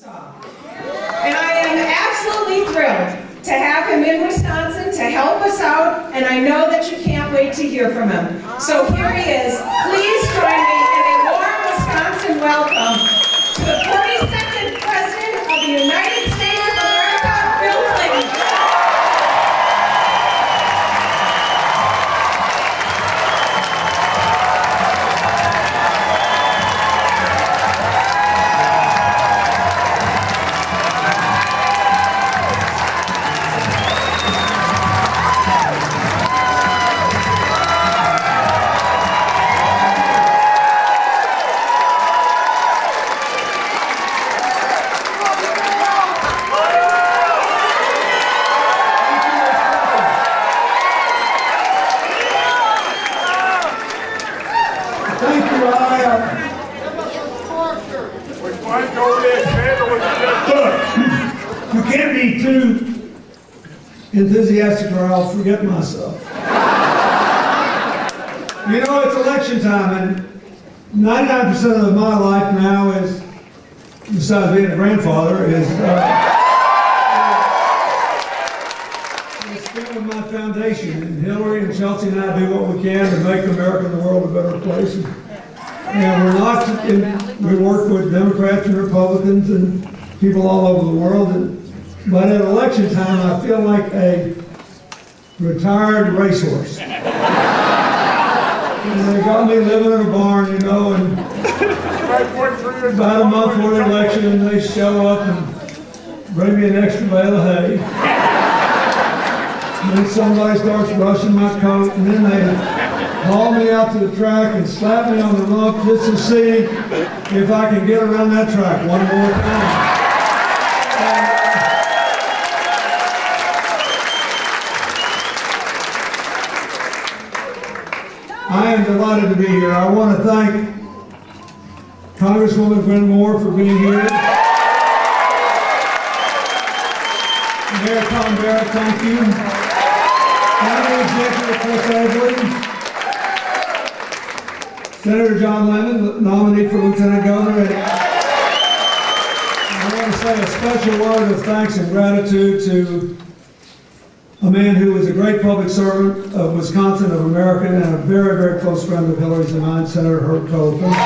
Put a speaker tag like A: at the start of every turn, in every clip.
A: And I am absolutely thrilled to have him in Wisconsin to help us out, and I know that you can't wait to hear from him. So here he is. Please join me in a warm Wisconsin welcome to the 42nd President of the United States of America, Bill Clinton.
B: You can't be too enthusiastic or I'll forget myself. You know, it's election time, and 99% of my life now is, besides being a grandfather, is spent with my foundation. And Hillary and Chelsea and I do what we can to make America and the world a better place. And we're not, we work with Democrats and Republicans and people all over the world. But at election time, I feel like a retired racehorse. And they got me living in a barn, you know, and about a month before the election, they show up and bring me an extra bale of hay. And then somebody starts brushing my coat, and then they haul me out to the track and slap me on the rump just to see if I can get around that track one more time. I am delighted to be here. I want to thank Congresswoman Gwen Moore for being here. Mayor Tom Barrett, thank you. County Executive Chris Edwards. Senator John Lemon, nominee for Lieutenant Governor. I want to say a special word of thanks and gratitude to a man who was a great public servant of Wisconsin, of America, and a very, very close friend of Hillary's and mine, Senator Herb Cole. Thank you.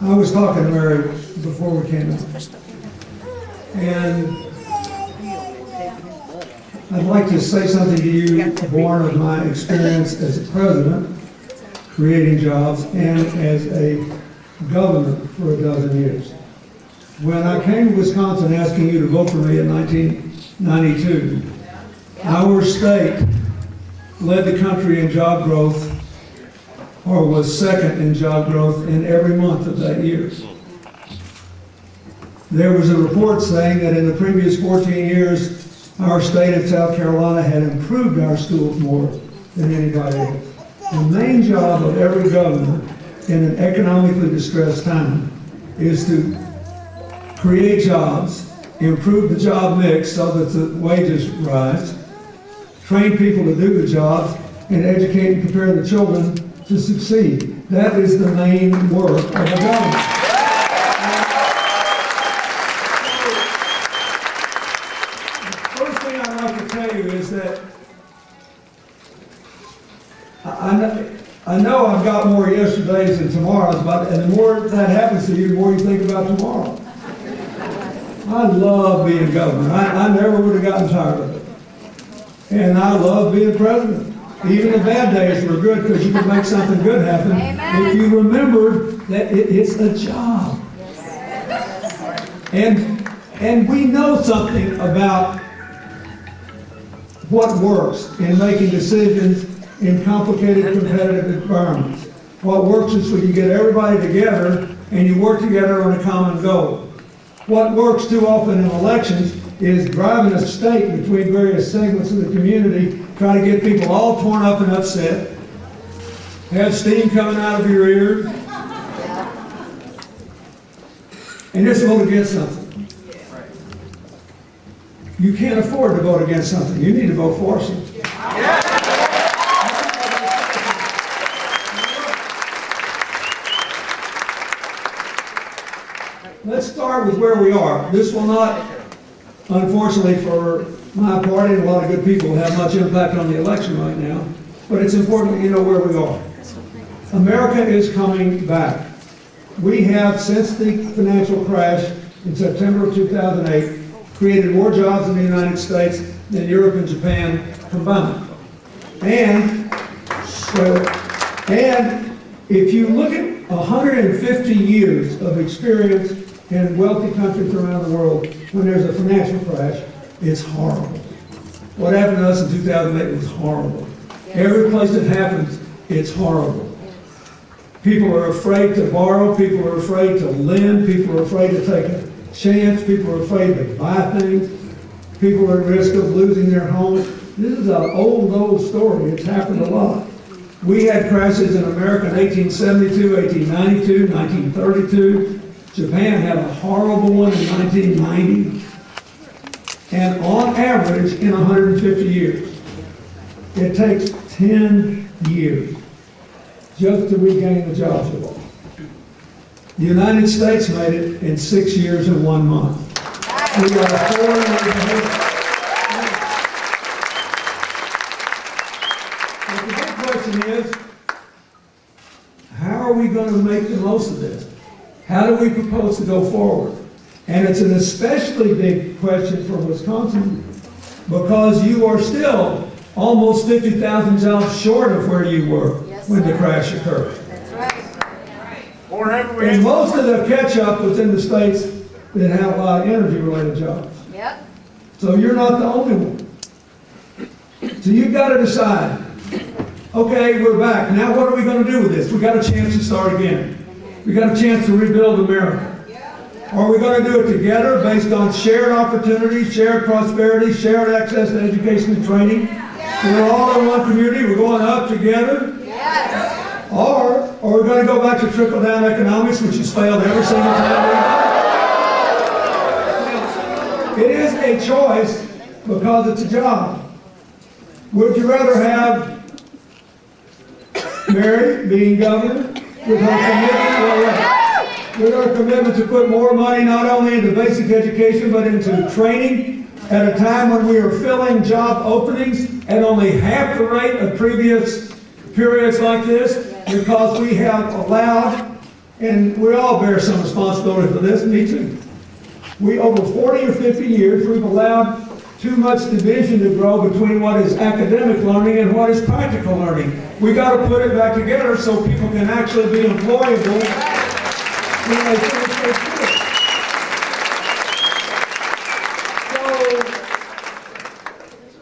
B: I was talking to Mary before we came in, and I'd like to say something to you born of my experience as a president, creating jobs, and as a governor for a dozen years. When I came to Wisconsin asking you to vote for me in 1992, our state led the country in job growth, or was second in job growth in every month of that year. There was a report saying that in the previous 14 years, our state of South Carolina had improved our schools more than anybody else. The main job of every governor in an economically distressed time is to create jobs, improve the job mix so that the wages rise, train people to do the jobs, and educate and prepare the children to succeed. That is the main work of a government. Is that I know I've got more yesterdays than tomorrows, and the more that happens to you, the more you think about tomorrow. I love being governor. I never would have gotten tired of it. And I love being president. Even the bad days were good because you can make something good happen. Amen. If you remember that it's a job. And we know something about what works in making decisions in complicated competitive environments. What works is when you get everybody together and you work together on a common goal. What works too often in elections is driving a stake between various segments of the community, trying to get people all torn up and upset, have steam coming out of your ears, and just vote against something. You can't afford to vote against something. You need to vote for something. Let's start with where we are. This will not, unfortunately for my party and a lot of good people, have much impact on the election right now, but it's important that you know where we are. America is coming back. We have, since the financial crash in September of 2008, created more jobs in the United States than Europe and Japan combined. And if you look at 150 years of experience in wealthy countries around the world, when there's a financial crash, it's horrible. What happened to us in 2008 was horrible. Every place it happens, it's horrible. People are afraid to borrow, people are afraid to lend, people are afraid to take a chance, people are afraid to buy things, people are at risk of losing their homes. This is an old story. It's happened a lot. We had crashes in America in 1872, 1892, 1932. Japan had a horrible one in 1990. And on average, in 150 years, it takes 10 years just to regain the jobs we lost. The United States made it in 6 years and 1 month. We are 4 years ahead. But the big question is, how are we going to make the most of this? How do we propose to go forward? And it's an especially big question for Wisconsin because you are still almost 50,000 jobs short of where you were when the crash occurred.
C: That's right.
B: And most of the catch-up was in the states that have a lot of energy-related jobs.
C: Yep.
B: So you're not the only one. So you've got to decide, okay, we're back. Now what are we going to do with this? We've got a chance to start again. We've got a chance to rebuild America. Are we going to do it together based on shared opportunity, shared prosperity, shared access to education and training? We're all in one community. We're going up together.
C: Yes.
B: Or are we going to go back to trickle-down economics, which has failed every single time? It is a choice because it's a job. Would you rather have Mary being governor with her commitment to put more money not only into basic education but into training at a time when we are filling job openings at only half the rate of previous periods like this, because we have allowed, and we all bear some responsibility for this, me too. We, over 40 or 50 years, we've allowed too much division to grow between what is academic learning and what is practical learning. We've got to put it back together so people can actually be employable when they finish their school.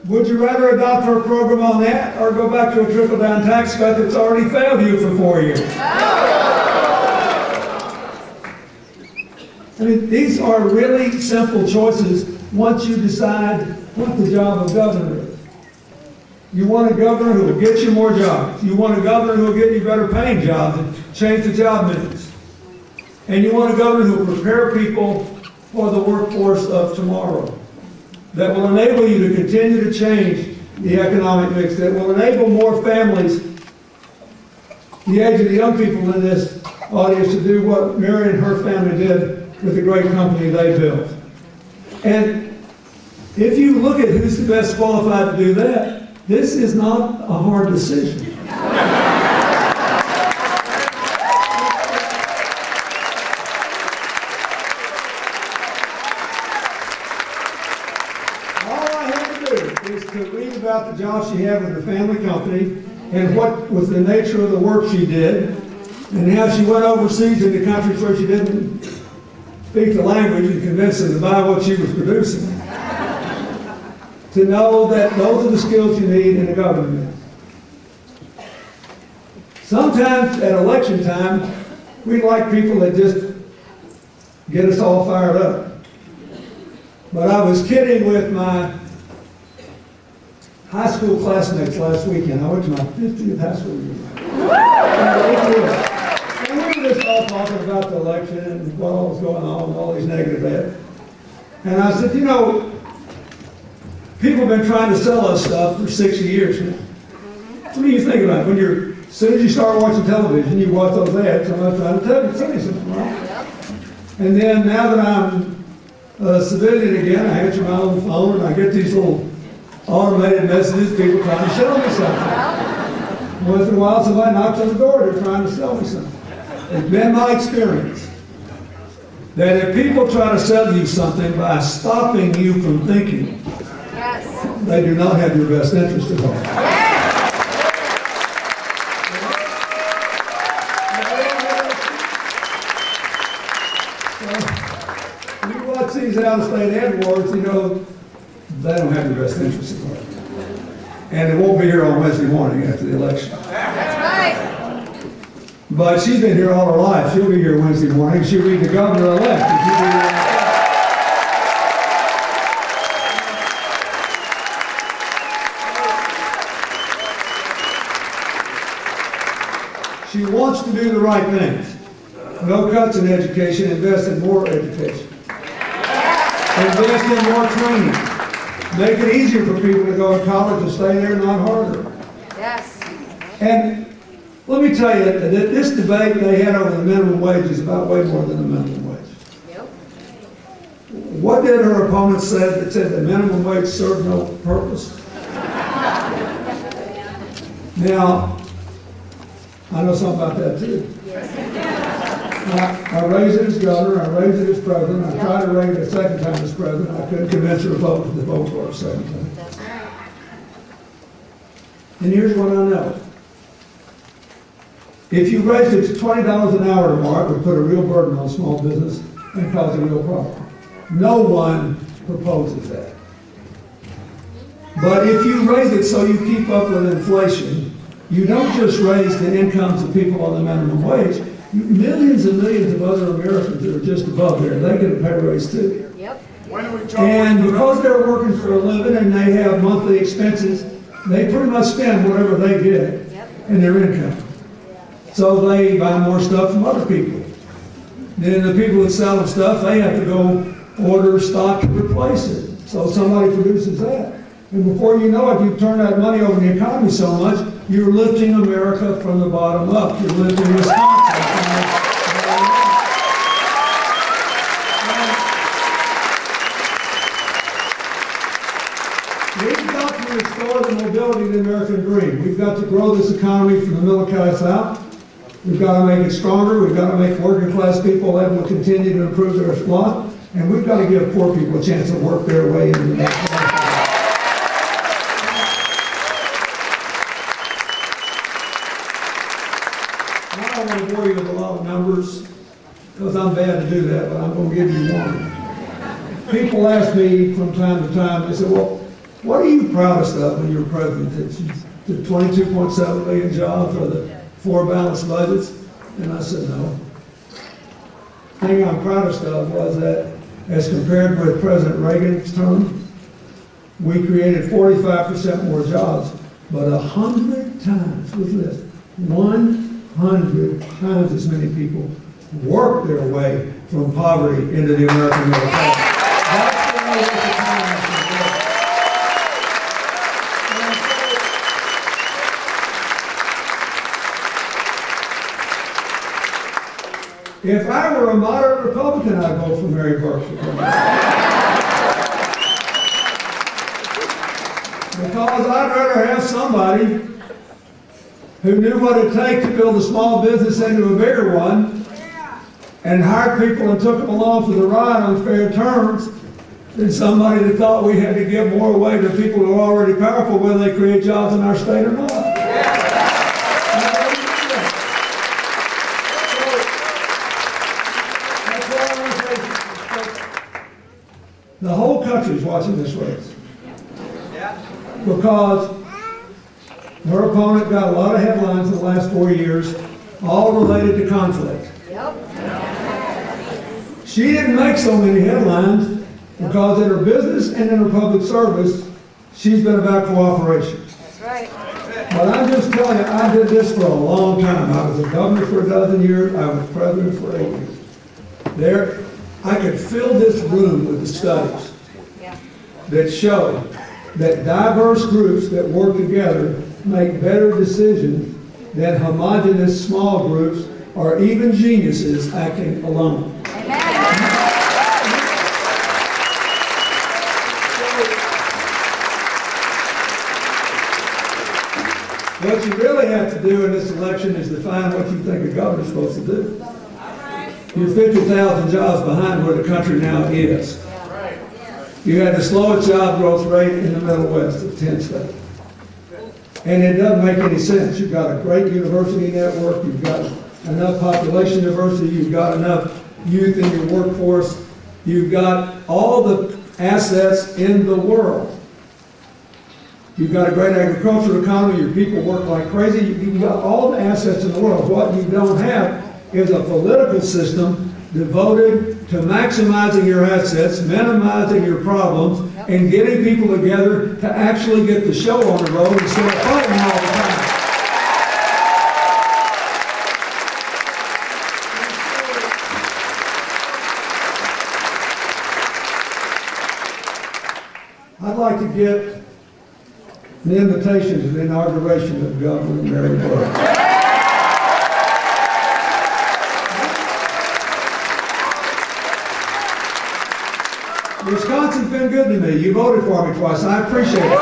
B: Would you rather adopt our program on that or go back to a trickle-down tax cut that's already failed you for 4 years? I mean, these are really simple choices once you decide what the job of governor is. You want a governor who will get you more jobs. You want a governor who will get you better paying jobs and change the job mix. And you want a governor who will prepare people for the workforce of tomorrow, that will enable you to continue to change the economic mix, that will enable more families, the age of the young people in this audience, to do what Mary and her family did with the great company they built. And if you look at who's the best qualified to do that, this is not a hard decision. To read about the job she had with her family company and what was the nature of the work she did and how she went overseas into countries where she didn't speak the language and convince them to buy what she was producing. To know that those are the skills you need in a government. Sometimes at election time, we like people that just get us all fired up. But I was kidding with my high school classmates last weekend. I went to my 50th high school reunion. And we were just all talking about the election and what all was going on and all these negative ads. And I said, you know, People have been trying to sell us stuff for 60 years now. What do you think about it? As soon as you start watching television, you watch those ads, somebody's trying to tell you something, right? And then now that I'm a civilian again, I answer my own phone and I get these little automated messages, people trying to sell me something. Once in a while, somebody knocks on the door, they're trying to sell me something. It's been my experience that if people try to sell you something by stopping you from thinking, they do not have your best interest at heart. You watch these out-of-state ad wars, you know, they don't have your best interest at heart. And it won't be here on Wednesday morning after the election.
C: That's right.
B: But she's been here all her life. She'll be here Wednesday morning. She'll be the governor-elect. She wants to do the right things. No cuts in education, invest in more education. Invest in more training. Make it easier for people to go to college and stay there, not harder.
C: Yes.
B: And let me tell you, that this debate they had over the minimum wage is about way more than the minimum wage.
C: Yep.
B: What did her opponent say that said the minimum wage served no purpose? Now, I know something about that too. I raised it as governor, I raised it as president, I tried to raise it a second time as president, I couldn't convince the Republicans to vote for it a second time.
C: That's right.
B: And here's what I know. If you raised it to $20 an hour tomorrow, it would put a real burden on small business and cause a real problem. No one proposes that. But if you raise it so you keep up with inflation, you don't just raise the incomes of people on the minimum wage. Millions and millions of other Americans that are just above there, they get a pay raise too.
C: Yep.
B: And because they're working for a living and they have monthly expenses, they pretty much spend whatever they get in their income. So they buy more stuff from other people. Then the people that sell them stuff, they have to go order stock to replace it. So somebody produces that. And before you know it, you turn that money over in the economy so much, you're lifting America from the bottom up. You're lifting Wisconsin from the bottom up. We've got to restore the mobility of the American dream. We've got to grow this economy from the middle class out. We've got to make it stronger. We've got to make working class people able to continue to improve their lot. And we've got to give poor people a chance to work their way into the middle class. I don't want to bore you with a lot of numbers because I'm bad to do that, but I'm going to give you one. People ask me from time to time, they say, well, what are you proudest of when you're president? The 22.7 million jobs or the 4 balanced budgets? And I said, no. The thing I'm proudest of was that as compared with President Reagan's term, we created 45% more jobs, but 100 times, listen to this, 100 times as many people worked their way from poverty into the American middle class. That's the way this economy should work. If I were a moderate Republican, I'd vote for Mary Burke for president. Because I'd rather have somebody who knew what it'd take to build a small business into a bigger one and hired people and took them along for the ride on fair terms than somebody that thought we had to give more away to people who are already powerful whether they create jobs in our state or not. The whole country is watching this race because her opponent got a lot of headlines in the last 4 years, all related to conflict.
C: Yep.
B: She didn't make so many headlines because in her business and in her public service, she's been about cooperation.
C: That's right.
B: But I'm just telling you, I did this for a long time. I was a governor for 12 years. I was president for 8 years. There, I could fill this room with the studies that show that diverse groups that work together make better decisions than homogeneous small groups or even geniuses acting alone. What you really have to do in this election is define what you think a governor's supposed to do. You're 50,000 jobs behind where the country now is. You had the slowest job growth rate in the Middle West of 10 states. And it doesn't make any sense. You've got a great university network, you've got enough population diversity, you've got enough youth in your workforce, you've got all the assets in the world. You've got a great agricultural economy, your people work like crazy, you've got all the assets in the world. What you don't have is a political system devoted to maximizing your assets, minimizing your problems, and getting people together to actually get the show on the road instead of fighting all the time. I'd like to get an invitation to the inauguration of Governor Mary Burke. Wisconsin's been good to me. You voted for me twice, and I appreciate it.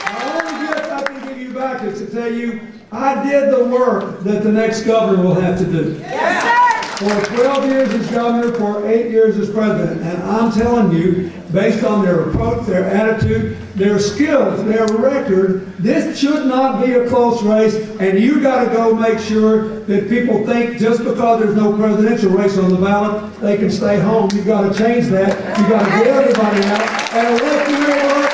B: The only gift I can give you back is to tell you I did the work that the next governor will have to do.
C: Yes, sir.
B: For 12 years as governor, for 8 years as president. And I'm telling you, based on their approach, their attitude, their skills, their record, this should not be a close race, and you got to go make sure that people think just because there's no presidential race on the ballot, they can stay home. You've got to change that. You've got to get everybody out and elect you.